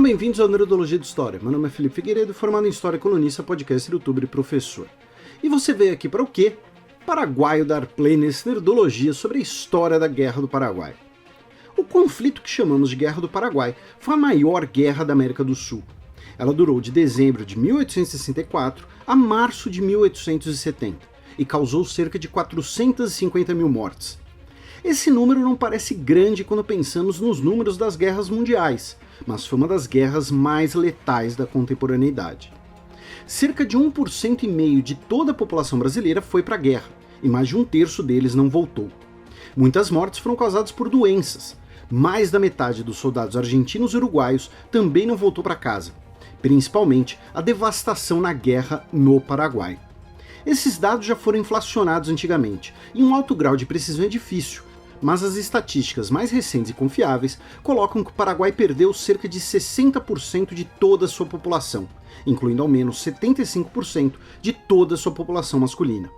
bem-vindos ao Nerdologia de História. Meu nome é Felipe Figueiredo, formado em História, colunista, podcast, youtuber e professor. E você veio aqui para o quê? Paraguaio dar play nesse Nerdologia sobre a história da Guerra do Paraguai. O conflito que chamamos de Guerra do Paraguai foi a maior guerra da América do Sul. Ela durou de dezembro de 1864 a março de 1870 e causou cerca de 450 mil mortes. Esse número não parece grande quando pensamos nos números das guerras mundiais, mas foi uma das guerras mais letais da contemporaneidade. Cerca de 1,5% de toda a população brasileira foi para a guerra, e mais de um terço deles não voltou. Muitas mortes foram causadas por doenças. Mais da metade dos soldados argentinos e uruguaios também não voltou para casa, principalmente a devastação na guerra no Paraguai. Esses dados já foram inflacionados antigamente, e um alto grau de precisão é difícil, mas as estatísticas mais recentes e confiáveis colocam que o Paraguai perdeu cerca de 60% de toda a sua população, incluindo ao menos 75% de toda a sua população masculina.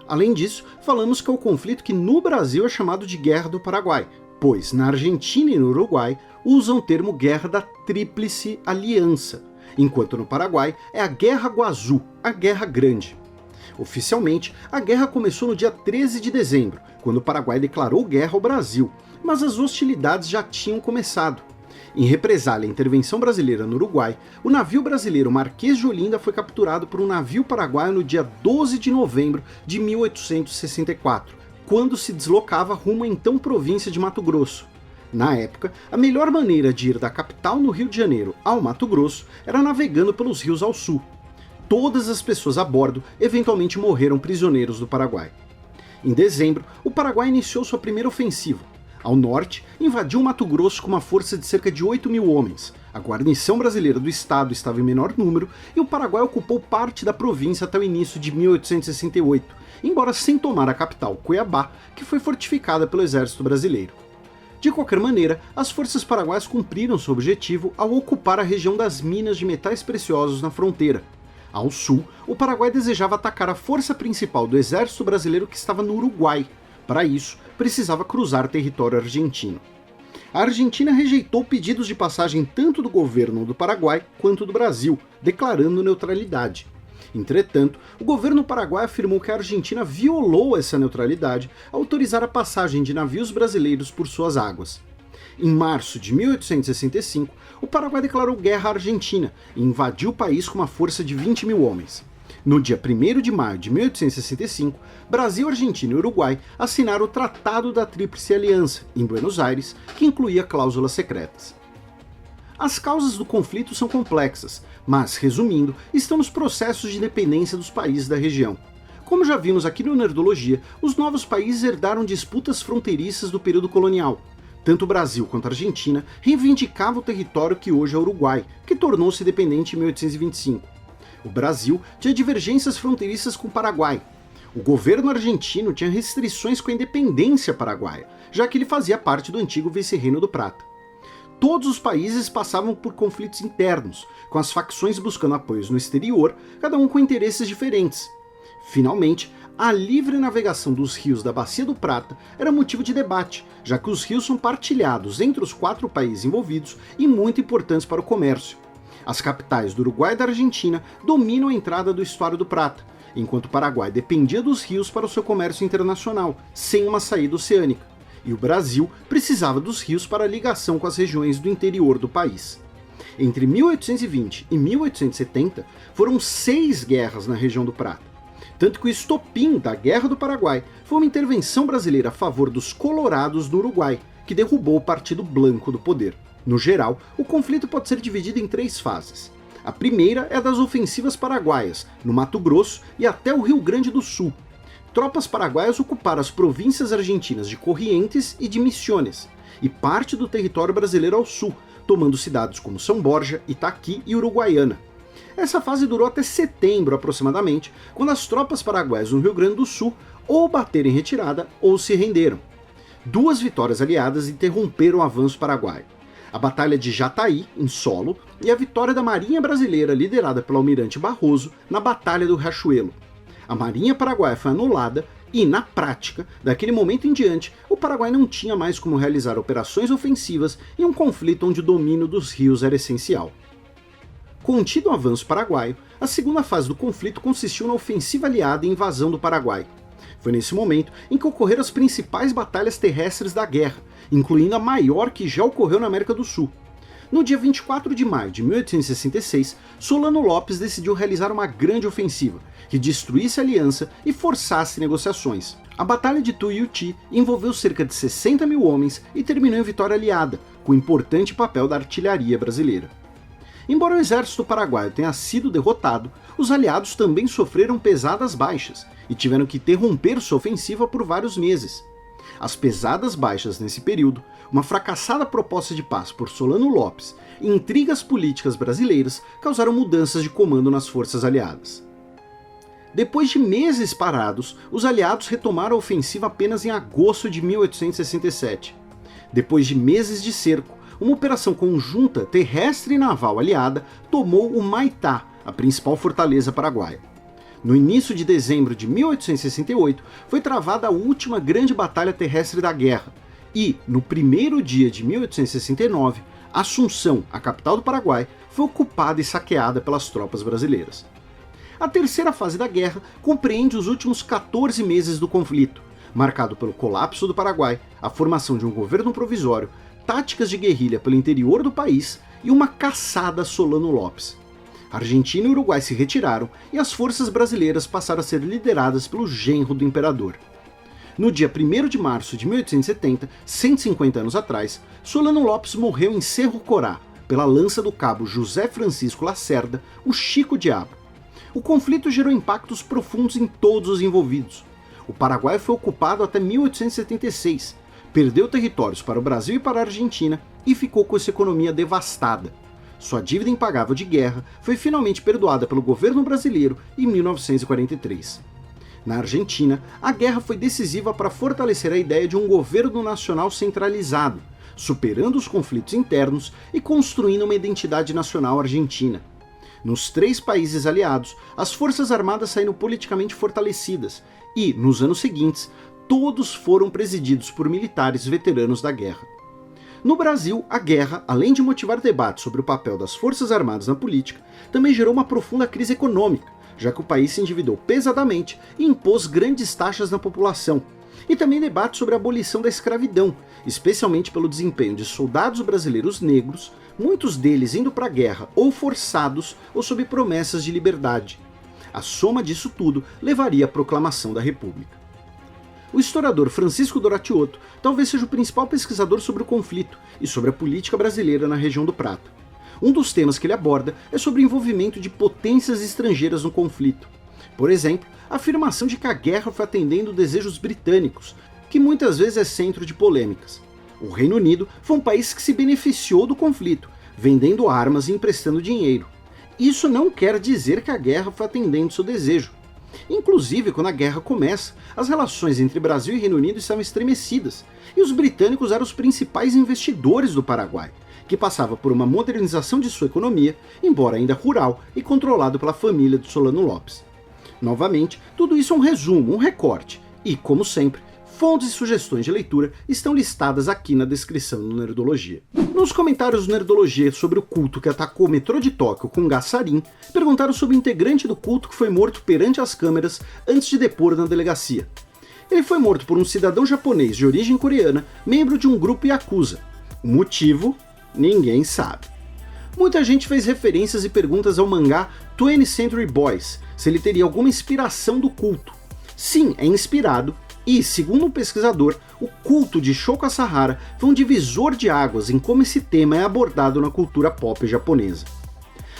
Além disso, falamos que é o conflito que no Brasil é chamado de Guerra do Paraguai, pois na Argentina e no Uruguai usam o termo Guerra da Tríplice Aliança, enquanto no Paraguai é a Guerra Guazú, a Guerra Grande. Oficialmente, a guerra começou no dia 13 de dezembro, quando o Paraguai declarou guerra ao Brasil, mas as hostilidades já tinham começado. Em represália à intervenção brasileira no Uruguai, o navio brasileiro Marquês de Olinda foi capturado por um navio paraguaio no dia 12 de novembro de 1864, quando se deslocava rumo à então província de Mato Grosso. Na época, a melhor maneira de ir da capital no Rio de Janeiro ao Mato Grosso era navegando pelos rios ao sul. Todas as pessoas a bordo eventualmente morreram prisioneiros do Paraguai. Em dezembro, o Paraguai iniciou sua primeira ofensiva. Ao norte, invadiu Mato Grosso com uma força de cerca de 8 mil homens. A guarnição brasileira do estado estava em menor número e o Paraguai ocupou parte da província até o início de 1868, embora sem tomar a capital, Cuiabá, que foi fortificada pelo exército brasileiro. De qualquer maneira, as forças paraguaias cumpriram seu objetivo ao ocupar a região das minas de metais preciosos na fronteira. Ao sul, o Paraguai desejava atacar a força principal do exército brasileiro que estava no Uruguai. Para isso, precisava cruzar território argentino. A Argentina rejeitou pedidos de passagem tanto do governo do Paraguai quanto do Brasil, declarando neutralidade. Entretanto, o governo paraguaio afirmou que a Argentina violou essa neutralidade ao autorizar a passagem de navios brasileiros por suas águas. Em março de 1865, o Paraguai declarou guerra à Argentina e invadiu o país com uma força de 20 mil homens. No dia 1º de maio de 1865, Brasil, Argentina e Uruguai assinaram o Tratado da Tríplice Aliança, em Buenos Aires, que incluía cláusulas secretas. As causas do conflito são complexas, mas, resumindo, estão nos processos de independência dos países da região. Como já vimos aqui no Nerdologia, os novos países herdaram disputas fronteiriças do período colonial. Tanto o Brasil quanto a Argentina reivindicavam o território que hoje é o Uruguai, que tornou-se independente em 1825. O Brasil tinha divergências fronteiriças com o Paraguai. O governo argentino tinha restrições com a independência paraguaia, já que ele fazia parte do antigo vice-reino do Prata. Todos os países passavam por conflitos internos, com as facções buscando apoios no exterior, cada um com interesses diferentes. Finalmente, a livre navegação dos rios da Bacia do Prata era motivo de debate, já que os rios são partilhados entre os 4 países envolvidos e muito importantes para o comércio. As capitais do Uruguai e da Argentina dominam a entrada do Estuário do Prata, enquanto o Paraguai dependia dos rios para o seu comércio internacional, sem uma saída oceânica, e o Brasil precisava dos rios para a ligação com as regiões do interior do país. Entre 1820 e 1870, foram 6 guerras na região do Prata. Tanto que o estopim da Guerra do Paraguai foi uma intervenção brasileira a favor dos colorados do Uruguai, que derrubou o Partido Blanco do poder. No geral, o conflito pode ser dividido em 3 fases. A primeira é a das ofensivas paraguaias, no Mato Grosso e até o Rio Grande do Sul. Tropas paraguaias ocuparam as províncias argentinas de Corrientes e de Misiones, e parte do território brasileiro ao sul, tomando cidades como São Borja, Itaqui e Uruguaiana. Essa fase durou até setembro aproximadamente, quando as tropas paraguaias no Rio Grande do Sul ou bateram em retirada ou se renderam. 2 vitórias aliadas interromperam o avanço paraguaio: a Batalha de Jataí, em solo, e a vitória da Marinha Brasileira liderada pelo almirante Barroso na Batalha do Riachuelo. A Marinha Paraguaia foi anulada E, na prática, daquele momento em diante, o Paraguai não tinha mais como realizar operações ofensivas em um conflito onde o domínio dos rios era essencial. Contido o avanço paraguaio, a segunda fase do conflito consistiu na ofensiva aliada e invasão do Paraguai. Foi nesse momento em que ocorreram as principais batalhas terrestres da guerra, incluindo a maior que já ocorreu na América do Sul. No dia 24 de maio de 1866, Solano Lopes decidiu realizar uma grande ofensiva, que destruísse a aliança e forçasse negociações. A Batalha de Tuiuti envolveu cerca de 60 mil homens e terminou em vitória aliada, com o importante papel da artilharia brasileira. Embora o exército paraguaio tenha sido derrotado, os aliados também sofreram pesadas baixas e tiveram que interromper sua ofensiva por vários meses. As pesadas baixas nesse período, uma fracassada proposta de paz por Solano Lopes e intrigas políticas brasileiras causaram mudanças de comando nas forças aliadas. Depois de meses parados, os aliados retomaram a ofensiva apenas em agosto de 1867. Depois de meses de cerco, uma operação conjunta terrestre e naval aliada tomou o Maitá, a principal fortaleza paraguaia. No início de dezembro de 1868, foi travada a última grande batalha terrestre da guerra, e, no primeiro dia de 1869, Assunção, a capital do Paraguai, foi ocupada e saqueada pelas tropas brasileiras. A terceira fase da guerra compreende os últimos 14 meses do conflito, marcado pelo colapso do Paraguai, a formação de um governo provisório, táticas de guerrilha pelo interior do país e uma caçada a Solano Lopes. A Argentina e o Uruguai se retiraram e as forças brasileiras passaram a ser lideradas pelo genro do imperador. No dia 1º de março de 1870, 150 anos atrás, Solano Lopes morreu em Cerro Corá, pela lança do cabo José Francisco Lacerda, o Chico Diabo. O conflito gerou impactos profundos em todos os envolvidos. O Paraguai foi ocupado até 1876, perdeu territórios para o Brasil e para a Argentina e ficou com sua economia devastada. Sua dívida impagável de guerra foi finalmente perdoada pelo governo brasileiro em 1943. Na Argentina, a guerra foi decisiva para fortalecer a ideia de um governo nacional centralizado, superando os conflitos internos e construindo uma identidade nacional argentina. Nos 3 países aliados, as forças armadas saíram politicamente fortalecidas e, nos anos seguintes, todos foram presididos por militares veteranos da guerra. No Brasil, a guerra, além de motivar debates sobre o papel das forças armadas na política, também gerou uma profunda crise econômica, já que o país se endividou pesadamente e impôs grandes taxas na população, e também debates sobre a abolição da escravidão, especialmente pelo desempenho de soldados brasileiros negros, muitos deles indo para a guerra ou forçados ou sob promessas de liberdade. A soma disso tudo levaria à proclamação da República. O historiador Francisco Doratiotto talvez seja o principal pesquisador sobre o conflito e sobre a política brasileira na região do Prata. Um dos temas que ele aborda é sobre o envolvimento de potências estrangeiras no conflito. Por exemplo, a afirmação de que a guerra foi atendendo desejos britânicos, que muitas vezes é centro de polêmicas. O Reino Unido foi um país que se beneficiou do conflito, vendendo armas e emprestando dinheiro. Isso não quer dizer que a guerra foi atendendo seu desejo. Inclusive, quando a guerra começa, as relações entre Brasil e Reino Unido estavam estremecidas, e os britânicos eram os principais investidores do Paraguai, que passava por uma modernização de sua economia, embora ainda rural e controlado pela família de Solano Lopes. Novamente, tudo isso é um resumo, um recorte, e, como sempre, fontes e sugestões de leitura estão listadas aqui na descrição do Nerdologia. Nos comentários do Nerdologia sobre o culto que atacou o metrô de Tóquio com gás sarin, perguntaram sobre o integrante do culto que foi morto perante as câmeras antes de depor na delegacia. Ele foi morto por um cidadão japonês de origem coreana, membro de um grupo Yakuza. O motivo? Ninguém sabe. Muita gente fez referências e perguntas ao mangá 20th Century Boys, se ele teria alguma inspiração do culto. Sim, é inspirado, e, segundo um pesquisador, o culto de Shoko Asahara foi um divisor de águas em como esse tema é abordado na cultura pop japonesa.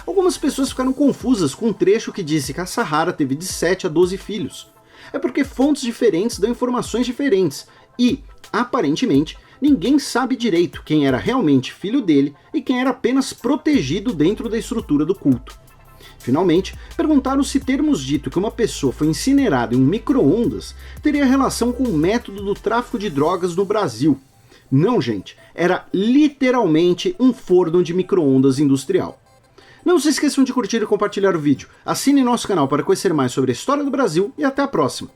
Algumas pessoas ficaram confusas com um trecho que disse que Asahara teve de 7 a 12 filhos. É porque fontes diferentes dão informações diferentes, e, aparentemente, ninguém sabe direito quem era realmente filho dele e quem era apenas protegido dentro da estrutura do culto. Finalmente, perguntaram se termos dito que uma pessoa foi incinerada em um micro-ondas teria relação com o método do tráfico de drogas no Brasil. Não, gente, era literalmente um forno de micro-ondas industrial. Não se esqueçam de curtir e compartilhar o vídeo, assine nosso canal para conhecer mais sobre a história do Brasil e até a próxima!